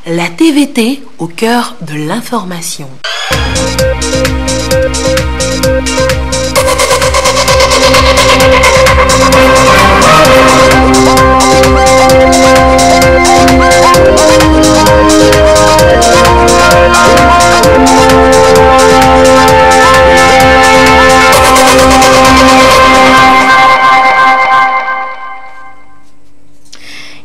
La TVT au cœur de l'information.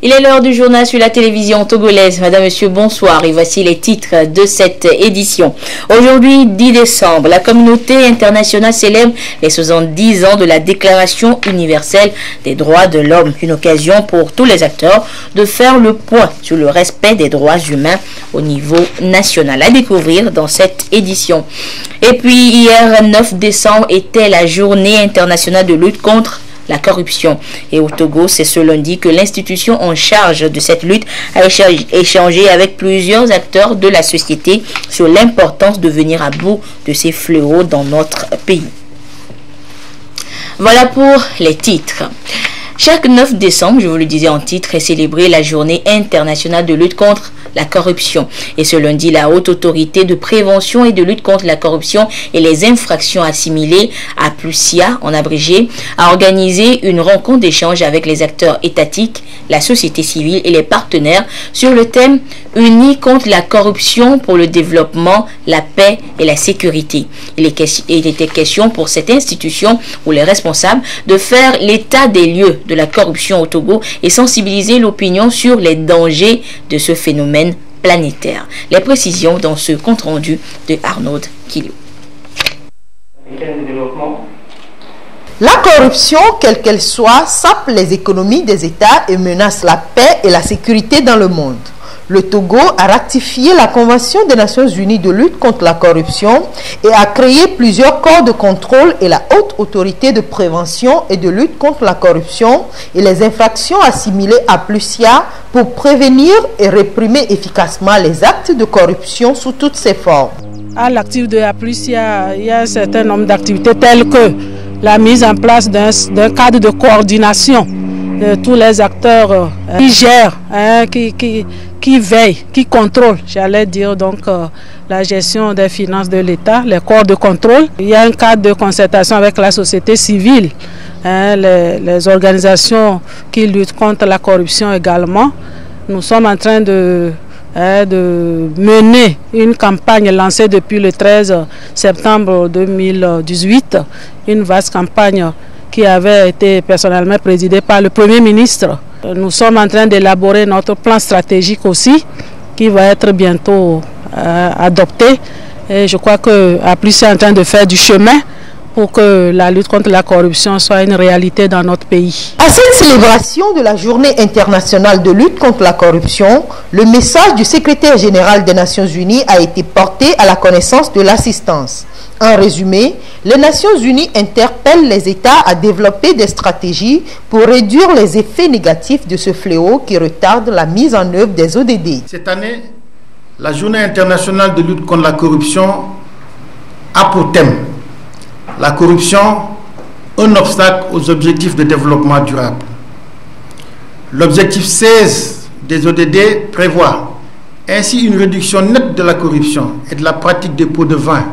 Il est l'heure du journal sur la télévision togolaise. Madame, Monsieur, bonsoir. Et voici les titres de cette édition. Aujourd'hui, 10 décembre, la communauté internationale célèbre les 70 ans de la Déclaration universelle des droits de l'homme. Une occasion pour tous les acteurs de faire le point sur le respect des droits humains au niveau national. À découvrir dans cette édition. Et puis, hier, 9 décembre, était la journée internationale de lutte contre la corruption. Et au Togo, c'est ce lundi que l'institution en charge de cette lutte a échangé avec plusieurs acteurs de la société sur l'importance de venir à bout de ces fléaux dans notre pays. Voilà pour les titres. Chaque 9 décembre, je vous le disais en titre, est célébrée la journée internationale de lutte contre la corruption. Et ce lundi, la Haute Autorité de prévention et de lutte contre la corruption et les infractions assimilées, APLUCIA en abrégé, a organisé une rencontre d'échange avec les acteurs étatiques, la société civile et les partenaires sur le thème « Unis contre la corruption pour le développement, la paix et la sécurité ». Il était question pour cette institution ou les responsables de faire l'état des lieux de la corruption au Togo et sensibiliser l'opinion sur les dangers de ce phénomène planétaire. Les précisions dans ce compte-rendu de Arnaud Kilou. La corruption, quelle qu'elle soit, sape les économies des États et menace la paix et la sécurité dans le monde. Le Togo a ratifié la Convention des Nations Unies de lutte contre la corruption et a créé plusieurs corps de contrôle et la Haute Autorité de prévention et de lutte contre la corruption et les infractions assimilées à APLUCIA pour prévenir et réprimer efficacement les actes de corruption sous toutes ses formes. À l'actif de APLUCIA, il y a un certain nombre d'activités telles que la mise en place d'un cadre de coordination de tous les acteurs qui gèrent, qui veillent, qui contrôlent, j'allais dire donc la gestion des finances de l'État, les corps de contrôle. Il y a un cadre de concertation avec la société civile, les organisations qui luttent contre la corruption également. Nous sommes en train de mener une campagne lancée depuis le 13 septembre 2018, une vaste campagne qui avait été personnellement présidée par le Premier ministre. Nous sommes en train d'élaborer notre plan stratégique aussi, qui va être bientôt adopté. Et je crois que APLUCIA est en train de faire du chemin pour que la lutte contre la corruption soit une réalité dans notre pays. À cette célébration de la Journée internationale de lutte contre la corruption, le message du secrétaire général des Nations Unies a été porté à la connaissance de l'assistance. En résumé, les Nations Unies interpellent les États à développer des stratégies pour réduire les effets négatifs de ce fléau qui retarde la mise en œuvre des ODD. Cette année, la Journée internationale de lutte contre la corruption a pour thème la corruption, un obstacle aux objectifs de développement durable. L'objectif 16 des ODD prévoit ainsi une réduction nette de la corruption et de la pratique des pots de vin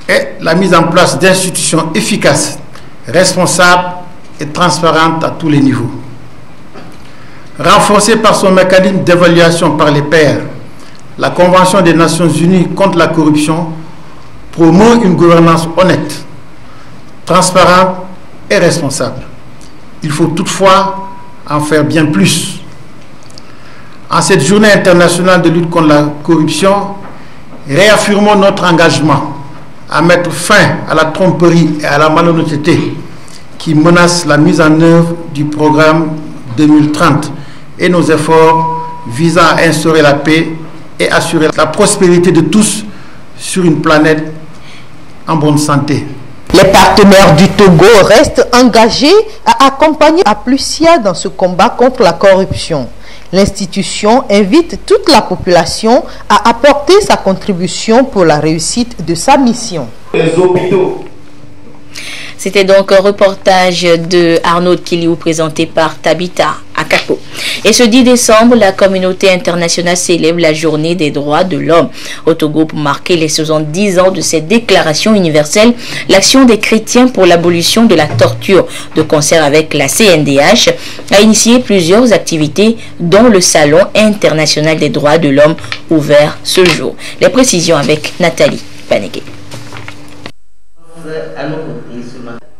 et la mise en place d'institutions efficaces, responsables et transparentes à tous les niveaux. Renforcée par son mécanisme d'évaluation par les pairs, la Convention des Nations Unies contre la corruption promeut une gouvernance honnête, transparente et responsable. Il faut toutefois en faire bien plus. En cette journée internationale de lutte contre la corruption, réaffirmons notre engagement à mettre fin à la tromperie et à la malhonnêteté qui menacent la mise en œuvre du programme 2030 et nos efforts visant à instaurer la paix et assurer la prospérité de tous sur une planète en bonne santé. Les partenaires du Togo restent engagés à accompagner APLUCIA dans ce combat contre la corruption. L'institution invite toute la population à apporter sa contribution pour la réussite de sa mission. Les hôpitaux. C'était donc un reportage de Arnaud Kiliou présenté par Tabitha Akako. Et ce 10 décembre, la communauté internationale célèbre la journée des droits de l'homme. Au Togo, pour marquer les 70 ans de cette déclaration universelle, l'Action des chrétiens pour l'abolition de la torture, de concert avec la CNDH, a initié plusieurs activités, dont le Salon international des droits de l'homme ouvert ce jour. Les précisions avec Nathalie Panégué.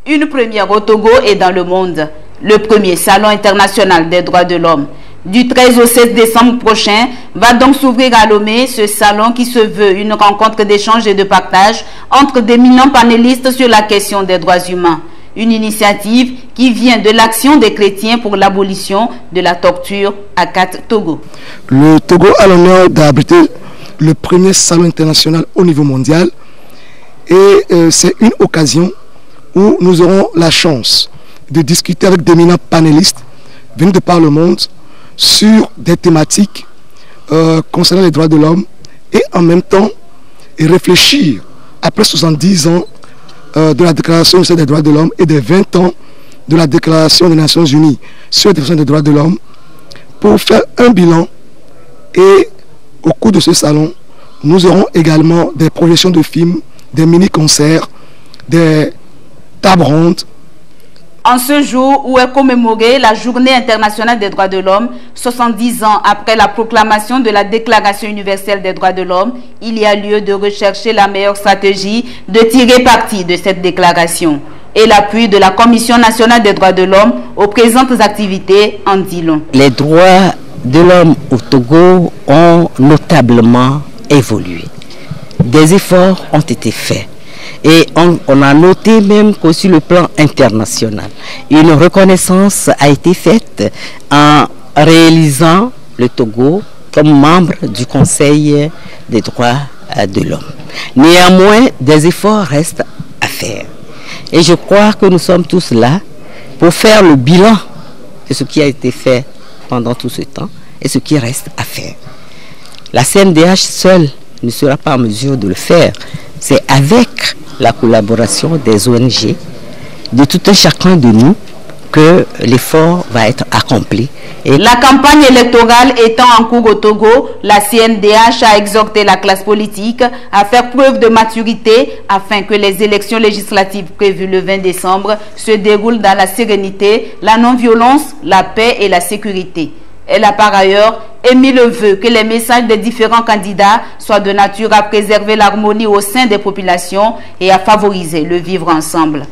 Une première au Togo et dans le monde. Le premier Salon international des droits de l'homme. Du 13 au 16 décembre prochain va donc s'ouvrir à Lomé ce salon qui se veut une rencontre d'échange et de partage entre d'éminents panélistes sur la question des droits humains. Une initiative qui vient de l'Action des chrétiens pour l'abolition de la torture à Kat, Togo. Le Togo a l'honneur d'abriter le premier salon international au niveau mondial et c'est une occasion où nous aurons la chance de discuter avec d'éminents panélistes venus de par le monde sur des thématiques concernant les droits de l'homme et en même temps réfléchir après 70 ans de la Déclaration universelle des droits de l'homme et des 20 ans de la Déclaration des Nations Unies sur la défense des droits de l'homme pour faire un bilan. Et au cours de ce salon, nous aurons également des projections de films, des mini-concerts, des tables rondes. En ce jour où est commémorée la Journée internationale des droits de l'homme, 70 ans après la proclamation de la Déclaration universelle des droits de l'homme, il y a lieu de rechercher la meilleure stratégie de tirer parti de cette déclaration. Et l'appui de la Commission nationale des droits de l'homme aux présentes activités en dit long. Les droits de l'homme au Togo ont notablement évolué. Des efforts ont été faits. Et on a noté même que sur le plan international, une reconnaissance a été faite en réalisant le Togo comme membre du Conseil des droits de l'homme. Néanmoins, des efforts restent à faire. Et je crois que nous sommes tous là pour faire le bilan de ce qui a été fait pendant tout ce temps et ce qui reste à faire. La CNDH seule ne sera pas en mesure de le faire. C'est avec la collaboration des ONG, de tout un chacun de nous, que l'effort va être accompli. Et la campagne électorale étant en cours au Togo, la CNDH a exhorté la classe politique à faire preuve de maturité afin que les élections législatives prévues le 20 décembre se déroulent dans la sérénité, la non-violence, la paix et la sécurité. Elle a par ailleurs émis le vœu que les messages des différents candidats soient de nature à préserver l'harmonie au sein des populations et à favoriser le vivre ensemble.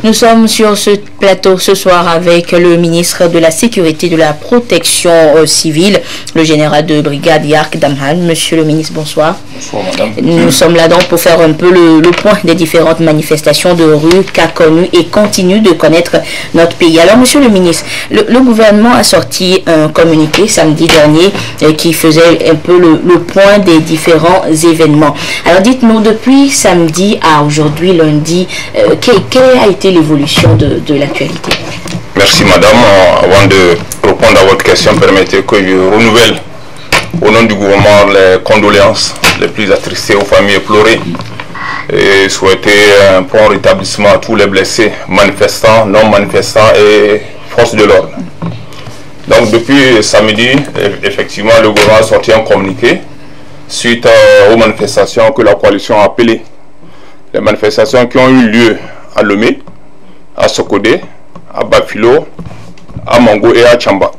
Nous sommes sur ce plateau ce soir avec le ministre de la Sécurité et de la Protection civile, le général de brigade Yark Damhan. Monsieur le ministre, bonsoir. Bonsoir, madame. Nous sommes là donc pour faire un peu le point des différentes manifestations de rue qu'a connu et continue de connaître notre pays. Alors, monsieur le ministre, le gouvernement a sorti un communiqué samedi dernier qui faisait un peu le point des différents événements. Alors, dites-nous, depuis samedi à aujourd'hui, lundi, quelle a été l'évolution de l'actualité? Merci madame. Avant de répondre à votre question, permettez que je renouvelle au nom du gouvernement les condoléances les plus attristées aux familles éplorées et souhaiter un prompt rétablissement à tous les blessés, manifestants, non manifestants et forces de l'ordre. Donc depuis samedi, effectivement, le gouvernement a sorti un communiqué suite aux manifestations que la coalition a appelées. Les manifestations qui ont eu lieu à Lomé, à Sokodé, à Bafilo, à Mango et à Tchamba.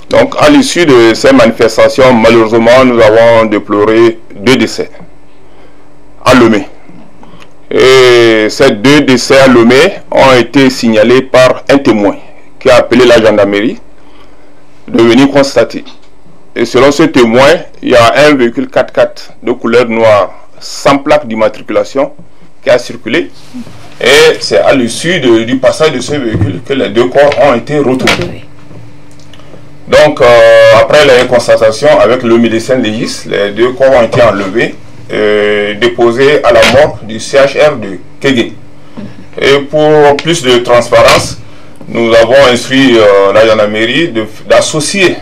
Donc à l'issue de ces manifestations, malheureusement, nous avons déploré 2 décès à Lomé. Et ces 2 décès à Lomé ont été signalés par un témoin qui a appelé la gendarmerie de venir constater. Et selon ce témoin, il y a un véhicule 4x4 de couleur noire sans plaque d'immatriculation qui a circulé. Et c'est à l'issue du passage de ce véhicule que les 2 corps ont été retrouvés. Donc, après les constatations avec le médecin légiste, les 2 corps ont été enlevés et déposés à la morgue du CHR de Kégué. Et pour plus de transparence, nous avons instruit la gendarmerie d'associer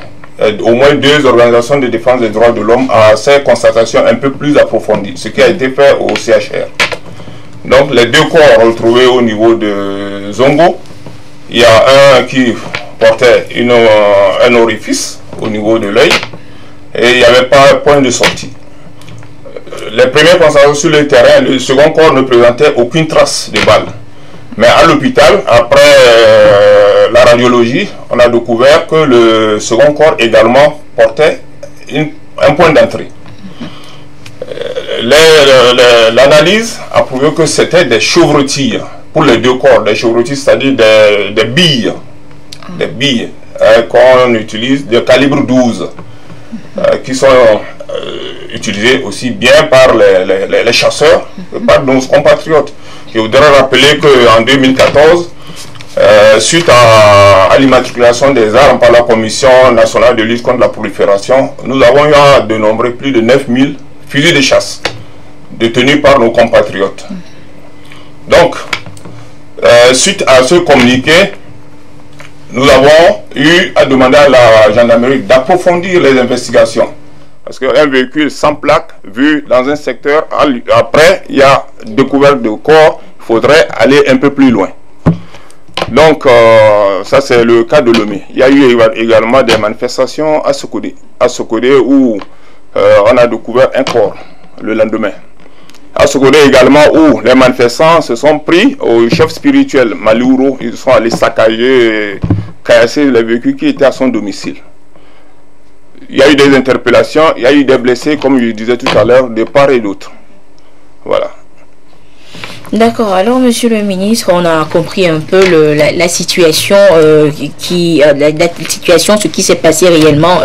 au moins 2 organisations de défense des droits de l'homme à ces constatations un peu plus approfondies, ce qui a été fait au CHR. Donc les 2 corps retrouvés au niveau de Zongo, il y a un qui portait un orifice au niveau de l'œil et il n'y avait pas point de sortie. Les premières constatations sur le terrain, le second corps ne présentait aucune trace de balle. Mais à l'hôpital, après la radiologie, on a découvert que le second corps également portait un point d'entrée. L'analyse a prouvé que c'était des chevrotilles pour les deux corps, des chevrotilles, c'est-à-dire des billes qu'on utilise de calibre 12, qui sont utilisées aussi bien par les chasseurs que par nos compatriotes. Je voudrais rappeler qu'en 2014, suite à l'immatriculation des armes par la Commission nationale de lutte contre la prolifération, nous avons eu à dénombrer plus de 9000 fusils de chasse détenus par nos compatriotes. Donc, suite à ce communiqué, nous avons eu à demander à la gendarmerie d'approfondir les investigations. Parce qu'un véhicule sans plaque vu dans un secteur, après il y a découverte de corps, il faudrait aller un peu plus loin. Donc ça c'est le cas de Lomé. Il y a eu également des manifestations à Sokodé où on a découvert un corps le lendemain. À Sokodé également où les manifestants se sont pris au chef spirituel Maliouro, ils sont allés saccager et casser les véhicules qui étaient à son domicile. Il y a eu des interpellations, il y a eu des blessés, comme je disais tout à l'heure, de part et d'autre. Voilà. D'accord, alors monsieur le ministre, on a compris un peu la situation, la situation, ce qui s'est passé réellement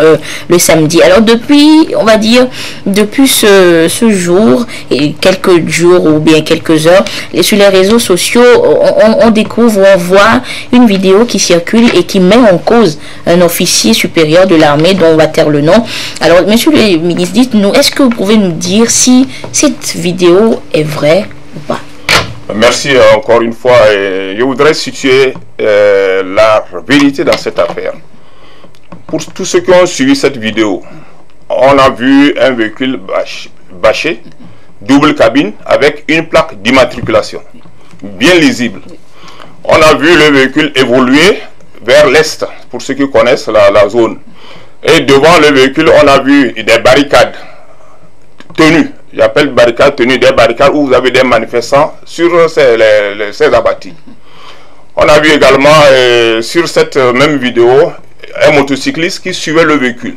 le samedi. Alors depuis, on va dire, depuis ce jour, et quelques jours ou bien quelques heures, sur les réseaux sociaux, on découvre, on voit une vidéo qui circule et qui met en cause un officier supérieur de l'armée dont on va taire le nom. Alors monsieur le ministre, dites-nous, est-ce que vous pouvez nous dire si cette vidéo est vraie ou pas? Merci encore une fois. Je voudrais situer la vérité dans cette affaire. Pour tous ceux qui ont suivi cette vidéo, on a vu un véhicule bâché, double cabine, avec une plaque d'immatriculation, bien lisible. On a vu le véhicule évoluer vers l'est, pour ceux qui connaissent la zone. Et devant le véhicule, on a vu des barricades tenues. J'appelle barricades tenues, des barricades où vous avez des manifestants sur ces abattis. On a vu également sur cette même vidéo un motocycliste qui suivait le véhicule.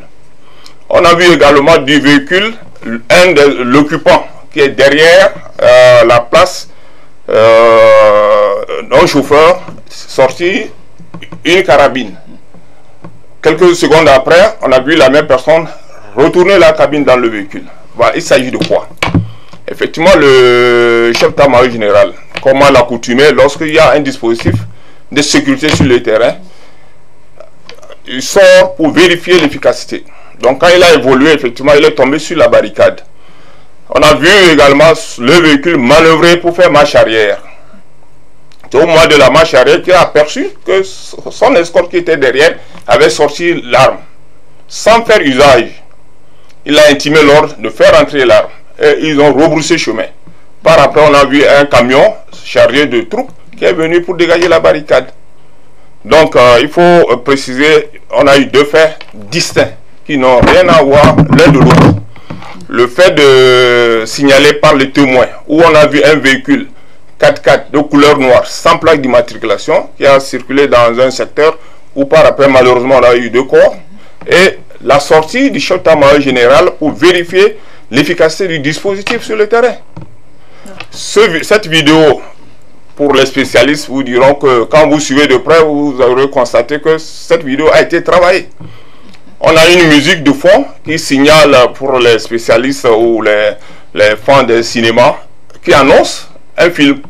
On a vu également du véhicule l'occupant qui est derrière la place d'un chauffeur sorti une carabine. Quelques secondes après, on a vu la même personne retourner la cabine dans le véhicule. Voilà, il s'agit de quoi? Effectivement, le chef d'état-major général, comme à l'accoutumée, lorsqu'il y a un dispositif de sécurité sur le terrain, il sort pour vérifier l'efficacité. Donc quand il a évolué, effectivement, il est tombé sur la barricade. On a vu également le véhicule manœuvrer pour faire marche arrière. C'est au moment de la marche arrière qu'il a aperçu que son escorte qui était derrière avait sorti l'arme. Sans faire usage, il a intimé l'ordre de faire entrer l'arme. Et ils ont rebroussé chemin. Par après, on a vu un camion chargé de troupes qui est venu pour dégager la barricade. Donc, il faut préciser, on a eu deux faits distincts qui n'ont rien à voir l'un de l'autre. Le fait de signaler par les témoins, où on a vu un véhicule 4x4 de couleur noire, sans plaque d'immatriculation, qui a circulé dans un secteur où par après, malheureusement, on a eu deux corps. Et la sortie du chef d'état-major général pour vérifier l'efficacité du dispositif sur le terrain. Cette vidéo, pour les spécialistes, vous diront que quand vous suivez de près, vous aurez constaté que cette vidéo a été travaillée. On a une musique de fond qui signale pour les spécialistes ou les fans de cinéma qui annonce un film.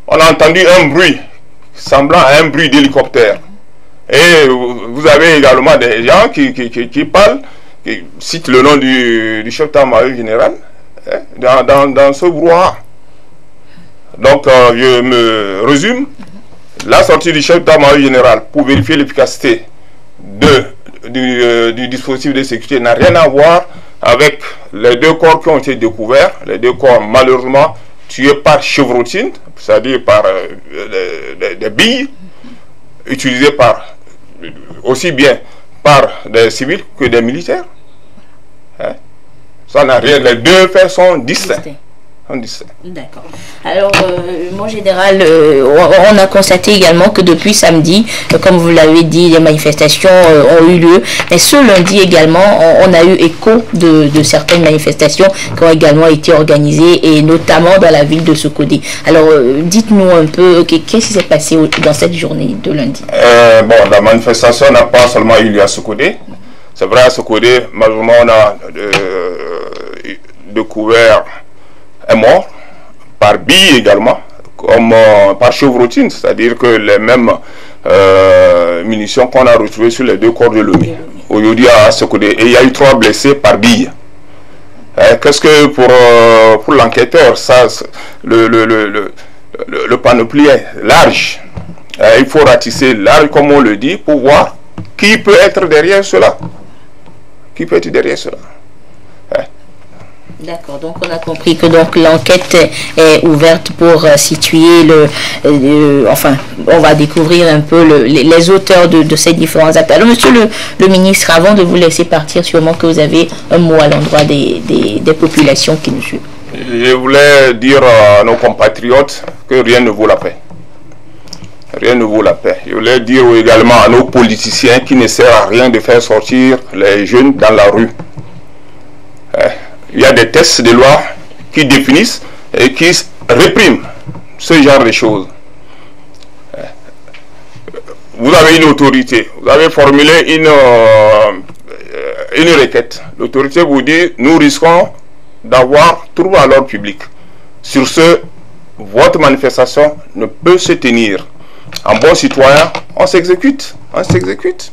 On a entendu un bruit semblant à un bruit d'hélicoptère. Et vous avez également des gens qui parlent, qui citent le nom du chef d'état-major général dans ce brouhaha. Donc, je me résume. La sortie du chef d'état-major général pour vérifier l'efficacité du dispositif de sécurité n'a rien à voir avec les deux corps qui ont été découverts. Les deux corps, malheureusement, tués par chevrotine, c'est-à-dire par des billes utilisées par aussi bien par des civils que des militaires. Hein? Ça n'a rien, les deux faits sont distincts. D'accord. Alors, mon général, on a constaté également que depuis samedi, comme vous l'avez dit, les manifestations ont eu lieu. Mais ce lundi également, on a eu écho de certaines manifestations qui ont également été organisées, et notamment dans la ville de Sokodé. Alors, dites-nous un peu, qu'est-ce qui s'est passé dans cette journée de lundi? Bon, la manifestation n'a pas seulement eu lieu à Sokodé. C'est vrai, à Sokodé, malheureusement, on a découvert un mort, par bille également, comme par chevrotine, c'est-à-dire que les mêmes munitions qu'on a retrouvées sur les deux corps de Lomé, aujourd'hui à Sokodé. Et il y a eu 3 blessés par bille. Qu'est-ce que pour l'enquêteur, ça, le panoplie est large. Il faut ratisser large, comme on le dit, pour voir qui peut être derrière cela. Qui peut être derrière cela. D'accord, donc on a compris que donc l'enquête est ouverte pour situer enfin, on va découvrir un peu les auteurs de ces différents actes. Alors, monsieur le ministre, avant de vous laisser partir, sûrement que vous avez un mot à l'endroit des populations qui nous suivent. Je voulais dire à nos compatriotes que rien ne vaut la paix. Rien ne vaut la paix. Je voulais dire également à nos politiciens qu'il ne sert à rien de faire sortir les jeunes dans la rue. Il y a des textes de loi qui définissent et qui répriment ce genre de choses. Vous avez une autorité, vous avez formulé une requête. L'autorité vous dit, nous risquons d'avoir trouble à l'ordre public. Sur ce, votre manifestation ne peut se tenir. En bon citoyen, on s'exécute. On s'exécute.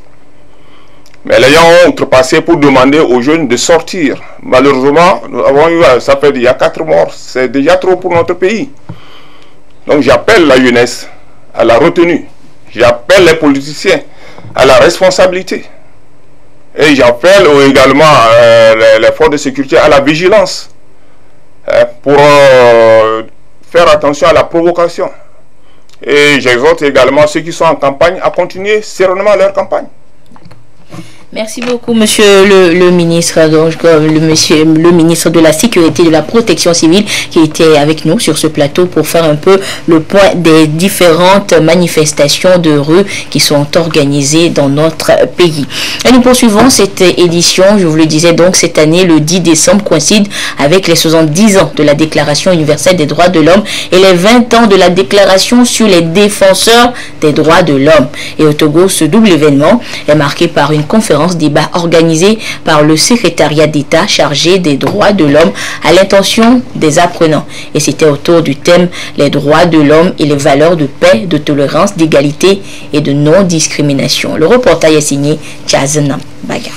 Mais l'ayant outrepassé pour demander aux jeunes de sortir. Malheureusement, nous avons eu, ça fait il y a 4 morts. C'est déjà trop pour notre pays. Donc j'appelle la jeunesse à la retenue. J'appelle les politiciens à la responsabilité. Et j'appelle également les forces de sécurité à la vigilance. Pour faire attention à la provocation. Et j'exhorte également ceux qui sont en campagne à continuer sereinement leur campagne. Merci beaucoup, monsieur le ministre, donc le ministre de la Sécurité et de la Protection civile qui était avec nous sur ce plateau pour faire un peu le point des différentes manifestations de rue qui sont organisées dans notre pays. Et nous poursuivons cette édition, je vous le disais donc, cette année, le 10 décembre coïncide avec les 70 ans de la Déclaration universelle des droits de l'homme et les 20 ans de la Déclaration sur les défenseurs des droits de l'homme. Et au Togo, ce double événement est marqué par une conférence débat organisé par le secrétariat d'État chargé des droits de l'homme à l'intention des apprenants. Et c'était autour du thème les droits de l'homme et les valeurs de paix, de tolérance, d'égalité et de non-discrimination. Le reportage est signé Tchazanam Baga.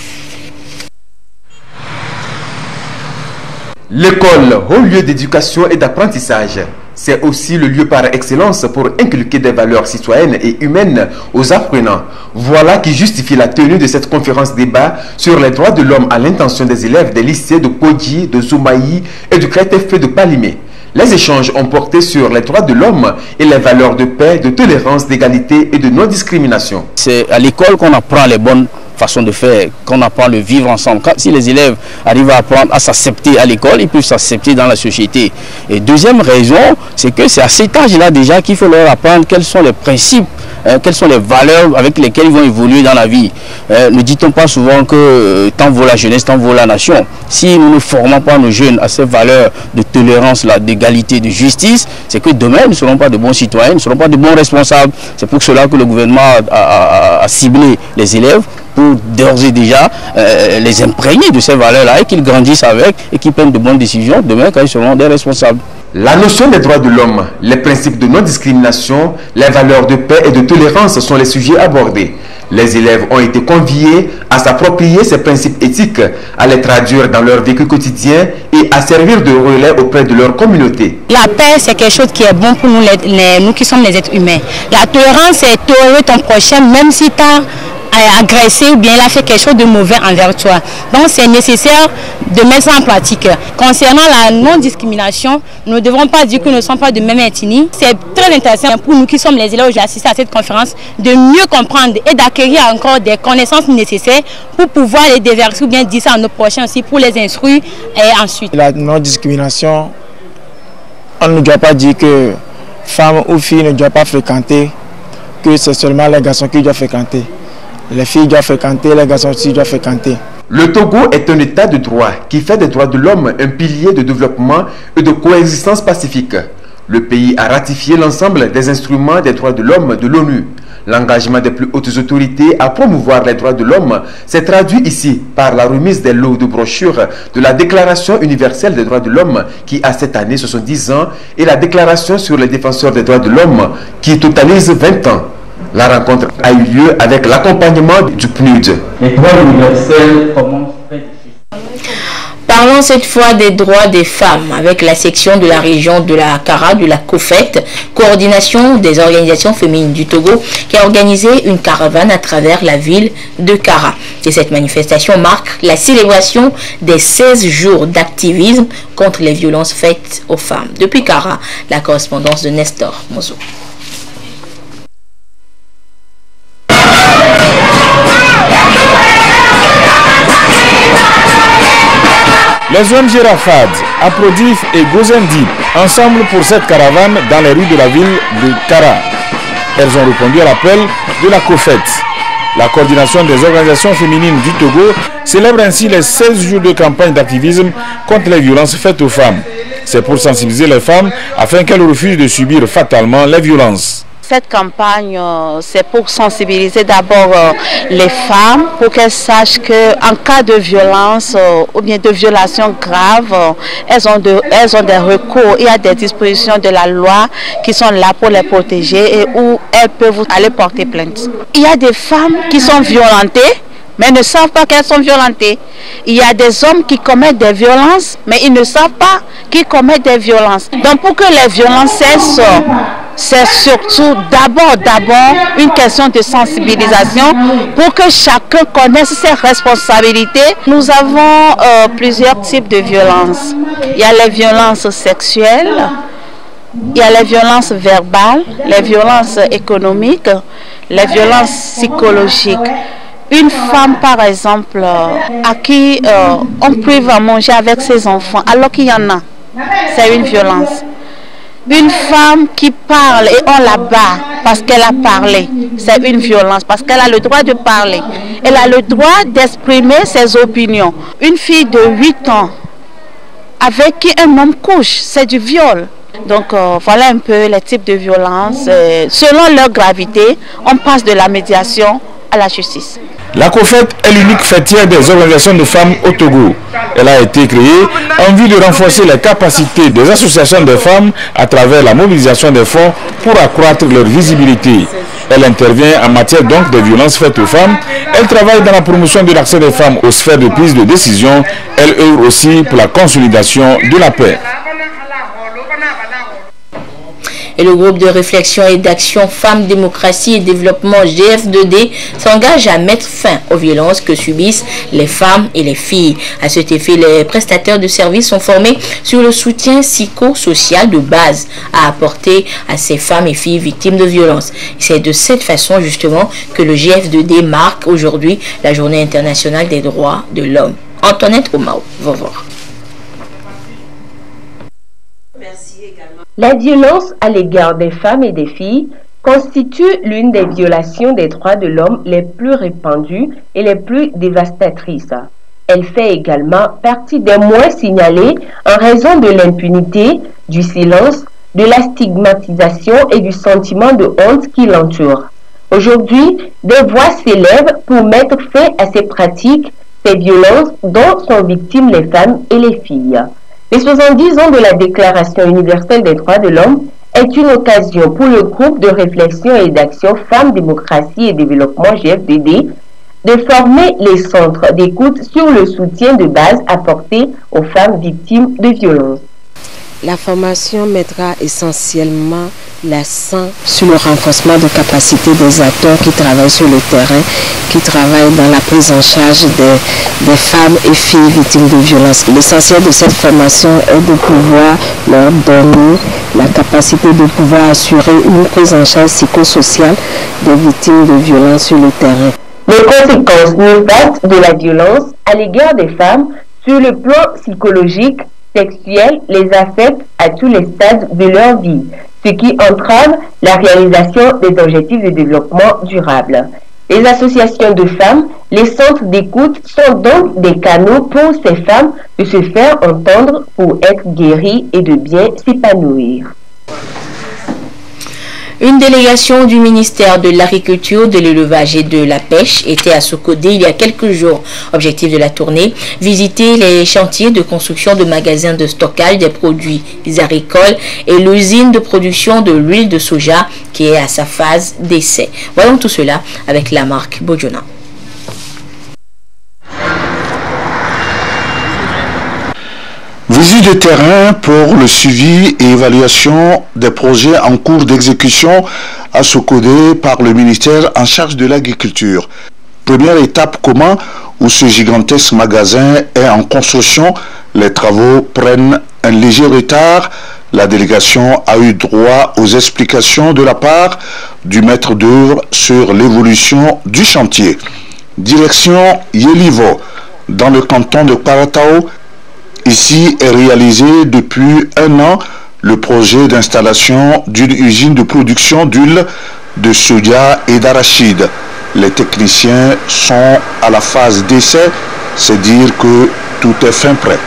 L'école, haut lieu d'éducation et d'apprentissage, c'est aussi le lieu par excellence pour inculquer des valeurs citoyennes et humaines aux apprenants. Voilà qui justifie la tenue de cette conférence débat sur les droits de l'homme à l'intention des élèves des lycées de Kodji, de Zoumaï et du Créteil de Palimé. Les échanges ont porté sur les droits de l'homme et les valeurs de paix, de tolérance, d'égalité et de non-discrimination. C'est à l'école qu'on apprend les bonnes façon de faire, qu'on apprend le vivre ensemble. Si les élèves arrivent à apprendre à s'accepter à l'école, ils peuvent s'accepter dans la société. Et deuxième raison, c'est que c'est à cet âge-là déjà qu'il faut leur apprendre quels sont les principes, quelles sont les valeurs avec lesquelles ils vont évoluer dans la vie. Ne dit-on pas souvent que tant vaut la jeunesse, tant vaut la nation. Si nous ne formons pas nos jeunes à ces valeurs de tolérance, d'égalité, de justice, c'est que demain, nous ne serons pas de bons citoyens, nous ne serons pas de bons responsables. C'est pour cela que le gouvernement a ciblé les élèves pour d'ores et déjà les imprégner de ces valeurs-là et qu'ils grandissent avec et qu'ils prennent de bonnes décisions demain quand ils seront des responsables. La notion des droits de l'homme, les principes de non-discrimination, les valeurs de paix et de tolérance sont les sujets abordés. Les élèves ont été conviés à s'approprier ces principes éthiques, à les traduire dans leur vécu quotidien et à servir de relais auprès de leur communauté. La paix, c'est quelque chose qui est bon pour nous, nous qui sommes les êtres humains. La tolérance, c'est tolérer ton prochain, même si tu as agressé ou bien il a fait quelque chose de mauvais envers toi. Donc c'est nécessaire de mettre ça en pratique. Concernant la non-discrimination, nous ne devons pas dire que nous ne sommes pas de même ethnie. C'est très intéressant pour nous qui sommes les élèves qui assistent à cette conférence de mieux comprendre et d'acquérir encore des connaissances nécessaires pour pouvoir les déverser ou bien dire ça à nos prochains aussi pour les instruire et ensuite. La non-discrimination, on ne doit pas dire que femmes ou filles ne doivent pas fréquenter, que c'est seulement les garçons qui doivent fréquenter. Les filles doivent fréquenter, les garçons aussi doivent fréquenter. Le Togo est un état de droit qui fait des droits de l'homme un pilier de développement et de coexistence pacifique. Le pays a ratifié l'ensemble des instruments des droits de l'homme de l'ONU. L'engagement des plus hautes autorités à promouvoir les droits de l'homme s'est traduit ici par la remise des lots de brochures de la Déclaration universelle des droits de l'homme qui a cette année 70 ans et la Déclaration sur les défenseurs des droits de l'homme qui totalise 20 ans. La rencontre a eu lieu avec l'accompagnement du PNUD. Les droits universels commencent. Parlons cette fois des droits des femmes avec la section de la région de la Kara, de la COFET, coordination des organisations féminines du Togo, qui a organisé une caravane à travers la ville de Kara. Et cette manifestation marque la célébration des 16 jours d'activisme contre les violences faites aux femmes. Depuis Kara, la correspondance de Nestor Mozo. Les ONG Rafad, Aprodif et Gozendip, ensemble pour cette caravane dans les rues de la ville de Kara. Elles ont répondu à l'appel de la COFET. La coordination des organisations féminines du Togo célèbre ainsi les 16 jours de campagne d'activisme contre les violences faites aux femmes. C'est pour sensibiliser les femmes afin qu'elles refusent de subir fatalement les violences. Cette campagne, c'est pour sensibiliser d'abord les femmes, pour qu'elles sachent qu'en cas de violence ou bien de violation grave, elles ont des recours. Il y a des dispositions de la loi qui sont là pour les protéger et où elles peuvent aller porter plainte. Il y a des femmes qui sont violentées, mais ne savent pas qu'elles sont violentées. Il y a des hommes qui commettent des violences, mais ils ne savent pas qu'ils commettent des violences. Donc pour que les violences cessent, c'est surtout d'abord une question de sensibilisation pour que chacun connaisse ses responsabilités. Nous avons plusieurs types de violences. Il y a les violences sexuelles, il y a les violences verbales, les violences économiques, les violences psychologiques. Une femme, par exemple, à qui on prive à manger avec ses enfants, alors qu'il y en a, c'est une violence. Une femme qui parle et on la bat parce qu'elle a parlé, c'est une violence, parce qu'elle a le droit de parler. Elle a le droit d'exprimer ses opinions. Une fille de 8 ans avec qui un homme couche, c'est du viol. Donc voilà un peu les types de violences. Selon leur gravité, on passe de la médiation à la justice. La COFET est l'unique fêtière des organisations de femmes au Togo. Elle a été créée en vue de renforcer les capacités des associations de femmes à travers la mobilisation des fonds pour accroître leur visibilité. Elle intervient en matière donc de violences faites aux femmes. Elle travaille dans la promotion de l'accès des femmes aux sphères de prise de décision. Elle œuvre aussi pour la consolidation de la paix. Et le groupe de réflexion et d'action Femmes, Démocratie et Développement GF2D s'engage à mettre fin aux violences que subissent les femmes et les filles. À cet effet, les prestataires de services sont formés sur le soutien psychosocial de base à apporter à ces femmes et filles victimes de violences. C'est de cette façon justement que le GF2D marque aujourd'hui la Journée internationale des droits de l'homme. Antoinette Omao, va voir. La violence à l'égard des femmes et des filles constitue l'une des violations des droits de l'homme les plus répandues et les plus dévastatrices. Elle fait également partie des moins signalés en raison de l'impunité, du silence, de la stigmatisation et du sentiment de honte qui l'entoure. Aujourd'hui, des voix s'élèvent pour mettre fin à ces pratiques, ces violences dont sont victimes les femmes et les filles. Les 70 ans de la Déclaration universelle des droits de l'homme est une occasion pour le groupe de réflexion et d'action Femmes, Démocratie et Développement GF2D de former les centres d'écoute sur le soutien de base apporté aux femmes victimes de violences. La formation mettra essentiellement l'accent sur le renforcement de capacité des acteurs qui travaillent sur le terrain, qui travaillent dans la prise en charge des femmes et filles victimes de violences. L'essentiel de cette formation est de pouvoir leur donner la capacité de pouvoir assurer une prise en charge psychosociale des victimes de violences sur le terrain. Les conséquences néfastes de la violence à l'égard des femmes sur le plan psychologique, sexuel, les affectent à tous les stades de leur vie, ce qui entrave la réalisation des objectifs de développement durable. Les associations de femmes, les centres d'écoute sont donc des canaux pour ces femmes de se faire entendre pour être guéries et de bien s'épanouir. Une délégation du ministère de l'Agriculture, de l'Élevage et de la Pêche était à Sokodé il y a quelques jours. Objectif de la tournée, visiter les chantiers de construction de magasins de stockage des produits agricoles et l'usine de production de l'huile de soja qui est à sa phase d'essai. Voyons tout cela avec la marque Bojona. Visite de terrain pour le suivi et évaluation des projets en cours d'exécution à Sokodé par le ministère en charge de l'agriculture. Première étape, comment où ce gigantesque magasin est en construction, les travaux prennent un léger retard. La délégation a eu droit aux explications de la part du maître d'œuvre sur l'évolution du chantier. Direction Yelivo, dans le canton de Paratao. Ici est réalisé depuis un an le projet d'installation d'une usine de production d'huile de soja et d'arachide. Les techniciens sont à la phase d'essai, c'est dire que tout est fin prêt.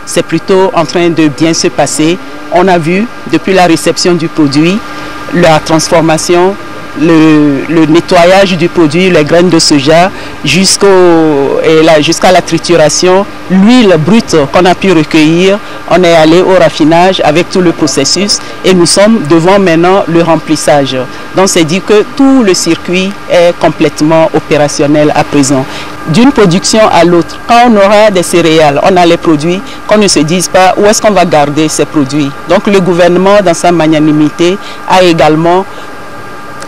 C'est plutôt en train de bien se passer. On a vu depuis la réception du produit, la transformation, le nettoyage du produit, les graines de soja, jusqu'à la trituration, l'huile brute qu'on a pu recueillir. On est allé au raffinage avec tout le processus et nous sommes devant maintenant le remplissage. Donc c'est dit que tout le circuit est complètement opérationnel à présent. D'une production à l'autre, quand on aura des céréales, on a les produits, qu'on ne se dise pas où est-ce qu'on va garder ces produits. Donc le gouvernement, dans sa magnanimité, a également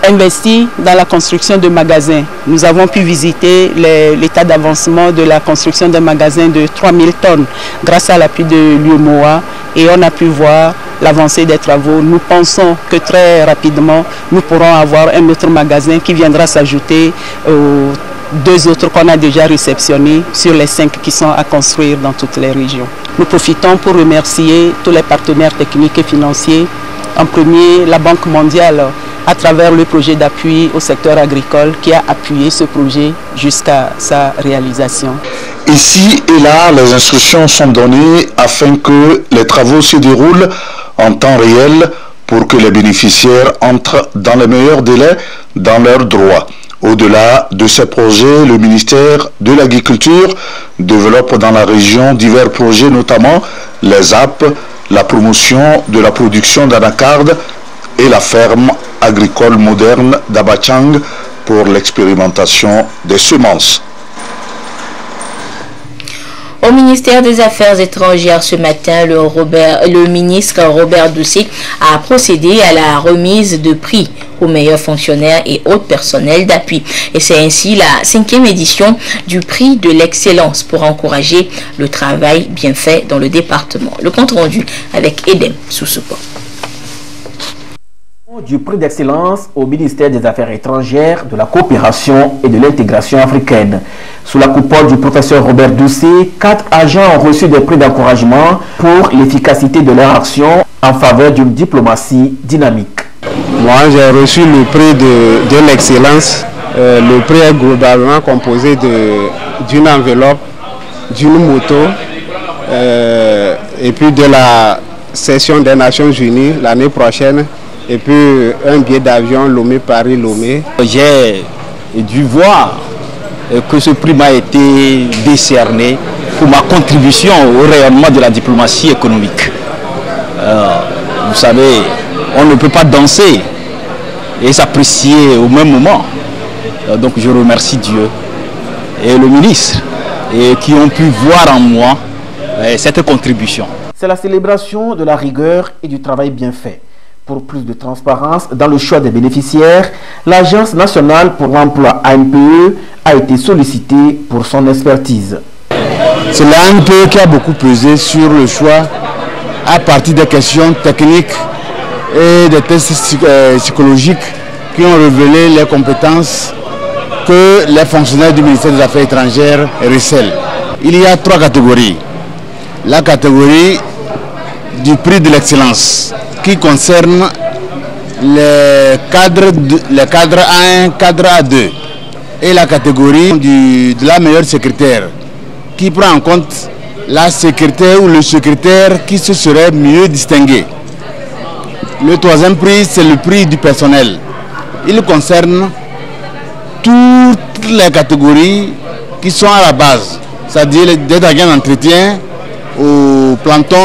investi dans la construction de magasins. Nous avons pu visiter l'état d'avancement de la construction d'un magasin de 3000 tonnes grâce à l'appui de l'UEMOA et on a pu voir l'avancée des travaux. Nous pensons que très rapidement, nous pourrons avoir un autre magasin qui viendra s'ajouter aux 2 autres qu'on a déjà réceptionnés sur les 5 qui sont à construire dans toutes les régions. Nous profitons pour remercier tous les partenaires techniques et financiers. En premier, la Banque mondiale, à travers le projet d'appui au secteur agricole qui a appuyé ce projet jusqu'à sa réalisation. Ici et là, les instructions sont données afin que les travaux se déroulent en temps réel pour que les bénéficiaires entrent dans les meilleurs délais dans leurs droits. Au-delà de ces projets, le ministère de l'Agriculture développe dans la région divers projets, notamment les AP, la promotion de la production d'anacarde et la ferme agricole moderne d'Abachang pour l'expérimentation des semences. Au ministère des Affaires étrangères ce matin, le ministre Robert Doucet a procédé à la remise de prix aux meilleurs fonctionnaires et autres personnels d'appui. Et c'est ainsi la 5e édition du prix de l'excellence pour encourager le travail bien fait dans le département. Le compte rendu avec Edem Soussoupo. Du prix d'excellence au ministère des Affaires étrangères, de la coopération et de l'intégration africaine. Sous la coupole du professeur Robert Doucet, 4 agents ont reçu des prix d'encouragement pour l'efficacité de leur action en faveur d'une diplomatie dynamique. Moi, j'ai reçu le prix de l'excellence. Le prix est globalement composé d'une enveloppe, d'une moto et puis de la session des Nations Unies l'année prochaine. Et puis un billet d'avion Lomé-Paris-Lomé. J'ai dû voir que ce prix m'a été décerné pour ma contribution au rayonnement de la diplomatie économique. Vous savez, on ne peut pas danser et s'apprécier au même moment. Donc je remercie Dieu et le ministre qui ont pu voir en moi cette contribution. C'est la célébration de la rigueur et du travail bien fait. Pour plus de transparence dans le choix des bénéficiaires, l'Agence nationale pour l'emploi ANPE a été sollicitée pour son expertise. C'est l'ANPE qui a beaucoup pesé sur le choix à partir des questions techniques et des tests psychologiques qui ont révélé les compétences que les fonctionnaires du ministère des Affaires étrangères recèlent. Il y a 3 catégories. La catégorie du prix de l'excellence qui concerne les cadres A1, cadre A2 et la catégorie de la meilleure secrétaire qui prend en compte la secrétaire ou le secrétaire qui se serait mieux distingué. Le 3e prix, c'est le prix du personnel. Il concerne toutes les catégories qui sont à la base, c'est-à-dire des agents d'entretien au planton.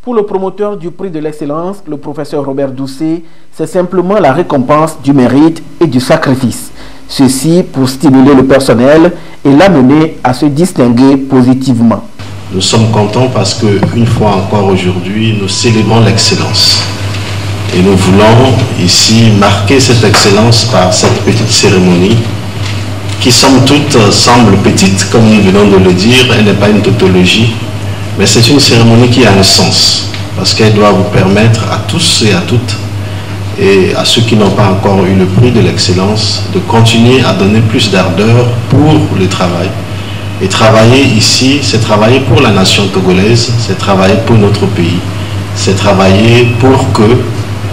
Pour le promoteur du prix de l'excellence, le professeur Robert Doucet, c'est simplement la récompense du mérite et du sacrifice. Ceci pour stimuler le personnel et l'amener à se distinguer positivement. Nous sommes contents parce que, une fois encore aujourd'hui, nous célébrons l'excellence. Et nous voulons ici marquer cette excellence par cette petite cérémonie qui, somme toute, semble petite, comme nous venons de le dire. Elle n'est pas une tautologie, mais c'est une cérémonie qui a un sens parce qu'elle doit vous permettre à tous et à toutes et à ceux qui n'ont pas encore eu le prix de l'excellence de continuer à donner plus d'ardeur pour le travail. Et travailler ici, c'est travailler pour la nation togolaise, c'est travailler pour notre pays, c'est travailler pour que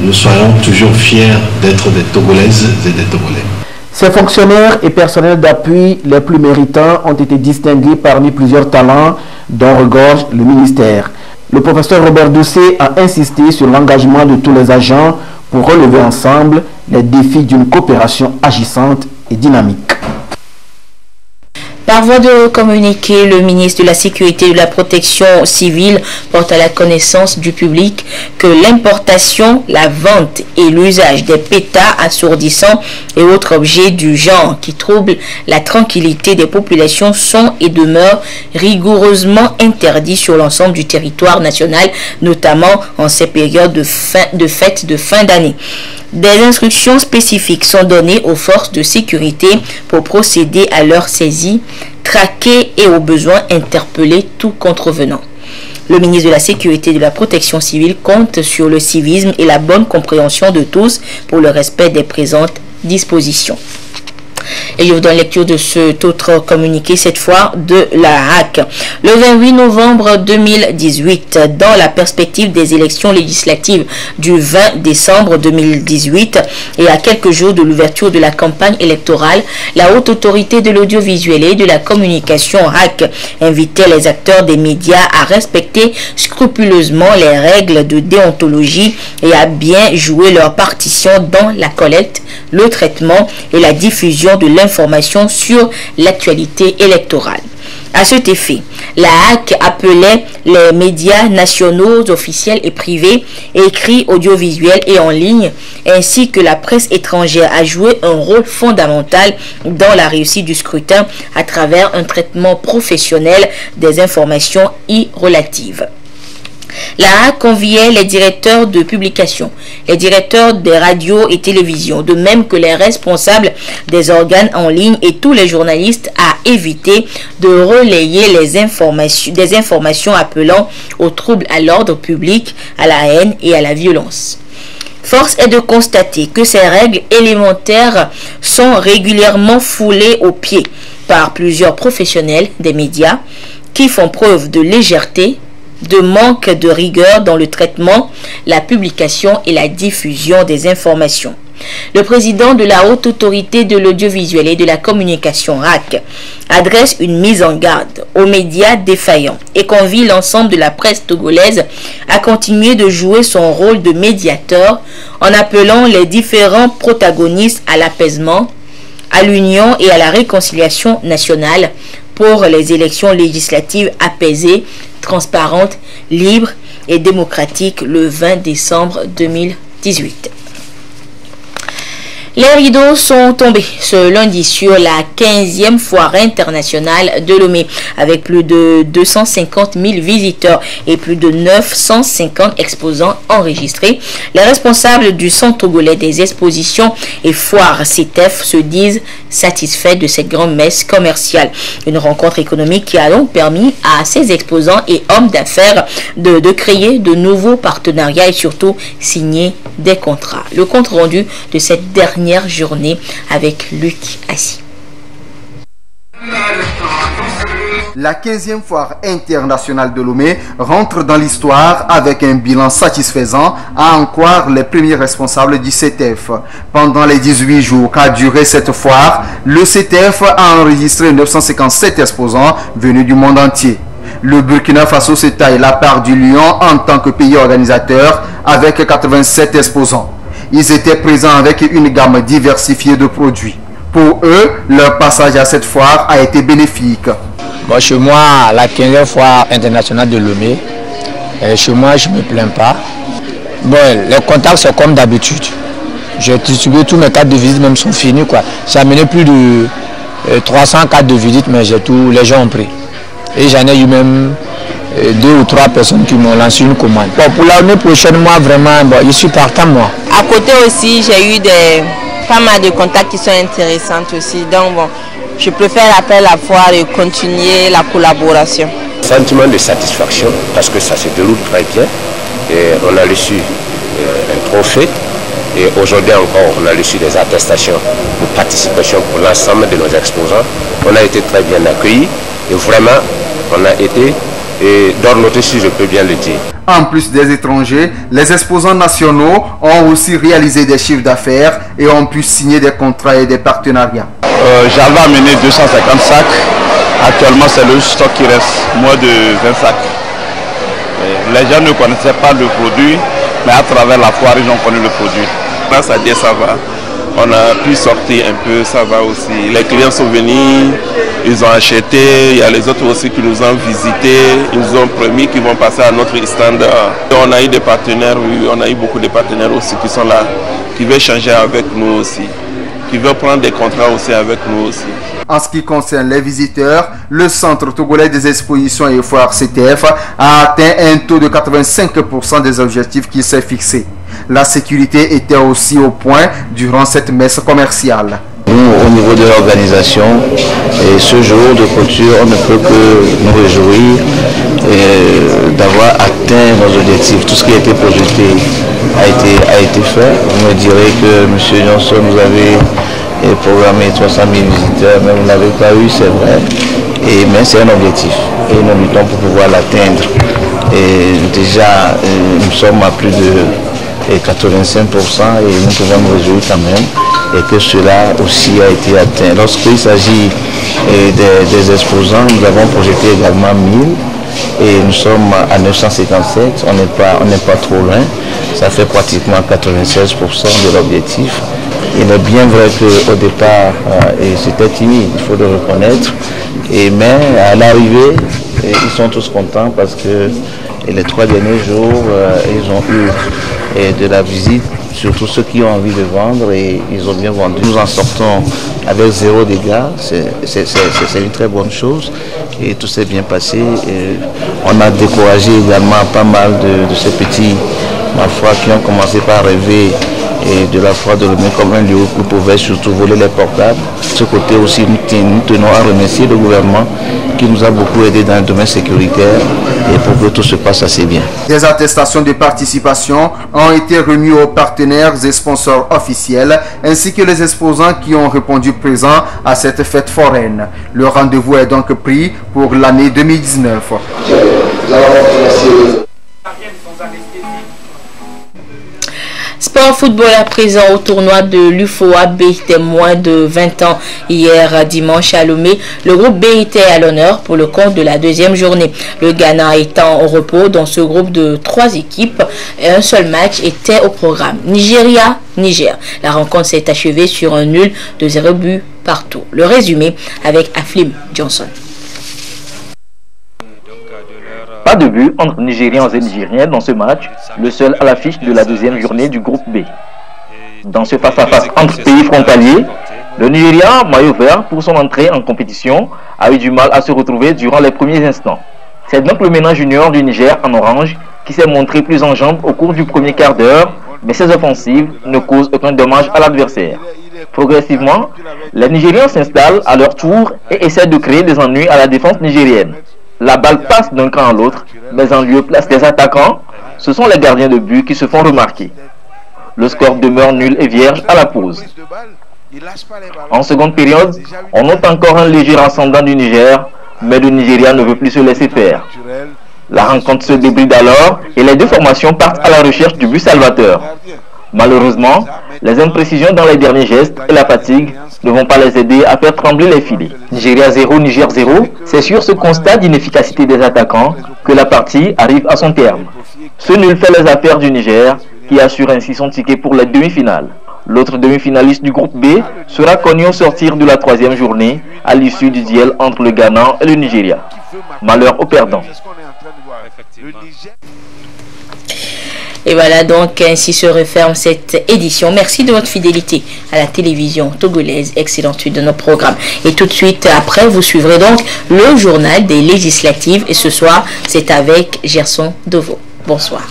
nous soyons toujours fiers d'être des Togolaises et des Togolais. Ces fonctionnaires et personnels d'appui les plus méritants ont été distingués parmi plusieurs talents dont regorge le ministère. Le professeur Robert Doucet a insisté sur l'engagement de tous les agents pour relever ensemble les défis d'une coopération agissante et dynamique. Par voie de communiqué, le ministre de la Sécurité et de la Protection civile porte à la connaissance du public que l'importation, la vente et l'usage des pétards assourdissants et autres objets du genre qui troublent la tranquillité des populations sont et demeurent rigoureusement interdits sur l'ensemble du territoire national, notamment en ces périodes de fêtes de fin d'année. Des instructions spécifiques sont données aux forces de sécurité pour procéder à leur saisie, traquer et au besoin interpeller tout contrevenant. Le ministre de la Sécurité et de la Protection civile compte sur le civisme et la bonne compréhension de tous pour le respect des présentes dispositions. Et je vous donne lecture de cet autre communiqué, cette fois de la HAC. Le 28 novembre 2018, dans la perspective des élections législatives du 20 décembre 2018 et à quelques jours de l'ouverture de la campagne électorale, la Haute Autorité de l'Audiovisuel et de la Communication HAC invitait les acteurs des médias à respecter scrupuleusement les règles de déontologie et à bien jouer leur partition dans la collecte, le traitement et la diffusion de l'information sur l'actualité électorale. À cet effet, la HAC appelait les médias nationaux, officiels et privés, écrits, audiovisuels et en ligne, ainsi que la presse étrangère à jouer un rôle fondamental dans la réussite du scrutin à travers un traitement professionnel des informations y relatives. La HAC conviait les directeurs de publication, les directeurs des radios et télévisions, de même que les responsables des organes en ligne et tous les journalistes à éviter de relayer des informations appelant aux troubles à l'ordre public, à la haine et à la violence. Force est de constater que ces règles élémentaires sont régulièrement foulées aux pieds par plusieurs professionnels des médias qui font preuve de légèreté, de manque de rigueur dans le traitement, la publication et la diffusion des informations. Le président de la Haute Autorité de l'Audiovisuel et de la Communication HAC adresse une mise en garde aux médias défaillants et convie l'ensemble de la presse togolaise à continuer de jouer son rôle de médiateur en appelant les différents protagonistes à l'apaisement, à l'union et à la réconciliation nationale pour les élections législatives apaisées, transparentes, libres et démocratiques le 20 décembre 2018. Les rideaux sont tombés ce lundi sur la 15e foire internationale de Lomé, avec plus de 250 000 visiteurs et plus de 950 exposants enregistrés. Les responsables du Centre togolais des expositions et foires CETEF se disent satisfaits de cette grande messe commerciale. Une rencontre économique qui a donc permis à ces exposants et hommes d'affaires de créer de nouveaux partenariats et surtout signer des contrats. Le compte rendu de cette dernière journée avec Luc Assis. La 15e foire internationale de Lomé rentre dans l'histoire avec un bilan satisfaisant, à en croire les premiers responsables du CETEF. Pendant les 18 jours qu'a duré cette foire, le CETEF a enregistré 957 exposants venus du monde entier. Le Burkina Faso se taille la part du lion en tant que pays organisateur avec 87 exposants. Ils étaient présents avec une gamme diversifiée de produits. Pour eux, leur passage à cette foire a été bénéfique. Bon, chez moi, la 15e foire internationale de Lomé, chez moi, je ne me plains pas. Bon, les contacts, c'est comme d'habitude. J'ai distribué tous mes cartes de visite, même sont finis, quoi. J'ai amené plus de 300 cartes de visite, mais les gens ont pris. Et j'en ai eu même 2 ou 3 personnes qui m'ont lancé une commande. Bon, pour l'année prochaine, moi, vraiment, bon, je suis partant, moi. À côté aussi, j'ai eu pas mal de contacts qui sont intéressants aussi. Donc, bon, je préfère appeler la foire et continuer la collaboration. Sentiment de satisfaction parce que ça se déroule très bien. Et on a reçu un trophée. Et aujourd'hui encore, on a reçu des attestations de participation pour l'ensemble de nos exposants. On a été très bien accueillis et vraiment, on a été dans notre si je peux bien le dire. En plus des étrangers, les exposants nationaux ont aussi réalisé des chiffres d'affaires et ont pu signer des contrats et des partenariats. J'avais amené 250 sacs. Actuellement, c'est le stock qui reste, moins de 20 sacs. Les gens ne connaissaient pas le produit, mais à travers la foire, ils ont connu le produit. Grâce à Dieu, ça va. On a pu sortir un peu, ça va aussi. Les clients sont venus, ils ont acheté. Il y a les autres aussi qui nous ont visités. Ils nous ont promis qu'ils vont passer à notre stand. On a eu des partenaires, oui, on a eu beaucoup de partenaires aussi qui sont là, qui veulent changer avec nous aussi, qui veulent prendre des contrats aussi avec nous aussi. En ce qui concerne les visiteurs, le Centre togolais des expositions et foires CETEF a atteint un taux de 85% des objectifs qu'il s'est fixés. La sécurité était aussi au point durant cette messe commerciale. Nous, au niveau de l'organisation, et ce jour de clôture, on ne peut que nous réjouir d'avoir atteint nos objectifs. Tout ce qui a été projeté a été fait. Vous me direz que M. Johnson, vous avez programmé 300 000 visiteurs, mais vous n'avez pas eu, c'est vrai. Mais c'est un objectif et nous luttons pour pouvoir l'atteindre. Déjà, nous sommes à plus de 85% et nous pouvons nous réjouir quand même et que cela aussi a été atteint. Lorsqu'il s'agit des exposants, nous avons projeté également 1000 et nous sommes à 957, on n'est pas trop loin, ça fait pratiquement 96% de l'objectif. Il est bien vrai qu'au départ, c'était timide, il faut le reconnaître, mais à l'arrivée, ils sont tous contents parce que les 3 derniers jours, ils ont eu de la visite, surtout ceux qui ont envie de vendre et ils ont bien vendu. Nous en sortons avec 0 dégâts, c'est une très bonne chose et tout s'est bien passé. On a découragé également pas mal de ces petits, ma foi, qui ont commencé par rêver de la foire de Lomé comme un lieu où ils pouvaient surtout voler les portables. De ce côté aussi, nous tenons à remercier le gouvernement qui nous a beaucoup aidé dans le domaine sécuritaire et pour que tout se passe assez bien. Des attestations de participation ont été remises aux partenaires et sponsors officiels ainsi que les exposants qui ont répondu présents à cette fête foraine. Le rendez-vous est donc pris pour l'année 2019. Sport football à présent au tournoi de l'UFOA B des moins de 20 ans. Hier dimanche à Lomé, le groupe B était à l'honneur pour le compte de la 2e journée. Le Ghana étant au repos dans ce groupe de 3 équipes, un seul match était au programme. Nigeria-Niger. La rencontre s'est achevée sur un nul de 0 but partout. Le résumé avec Aflim Johnson. Pas de but entre Nigériens et Nigériens dans ce match, le seul à l'affiche de la 2e journée du groupe B. Dans ce face-à-face entre pays frontaliers, le Nigeria, maillot vert pour son entrée en compétition, a eu du mal à se retrouver durant les premiers instants. C'est donc le ménage junior du Niger en orange qui s'est montré plus en jambes au cours du premier quart d'heure, mais ses offensives ne causent aucun dommage à l'adversaire. Progressivement, les Nigériens s'installent à leur tour et essaient de créer des ennuis à la défense nigérienne. La balle passe d'un camp à l'autre, mais en lieu place des attaquants, ce sont les gardiens de but qui se font remarquer. Le score demeure nul et vierge à la pause. En seconde période, on note encore un léger ascendant du Niger, mais le Nigeria ne veut plus se laisser faire. La rencontre se débride alors et les deux formations partent à la recherche du but salvateur. Malheureusement, les imprécisions dans les derniers gestes et la fatigue ne vont pas les aider à faire trembler les filets. Nigeria 0, Niger 0, c'est sur ce constat d'inefficacité des attaquants que la partie arrive à son terme. Ce nul fait les affaires du Niger qui assure ainsi son ticket pour les demi-finales. L'autre demi-finaliste du groupe B sera connu au sortir de la troisième journée à l'issue du duel entre le Ghana et le Nigeria. Malheur aux perdants. Et voilà donc, ainsi se referme cette édition. Merci de votre fidélité à la télévision togolaise. Excellente suite de nos programmes. Et tout de suite après, vous suivrez donc le journal des législatives. Et ce soir, c'est avec Gerson Deveau. Bonsoir.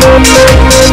Thank you.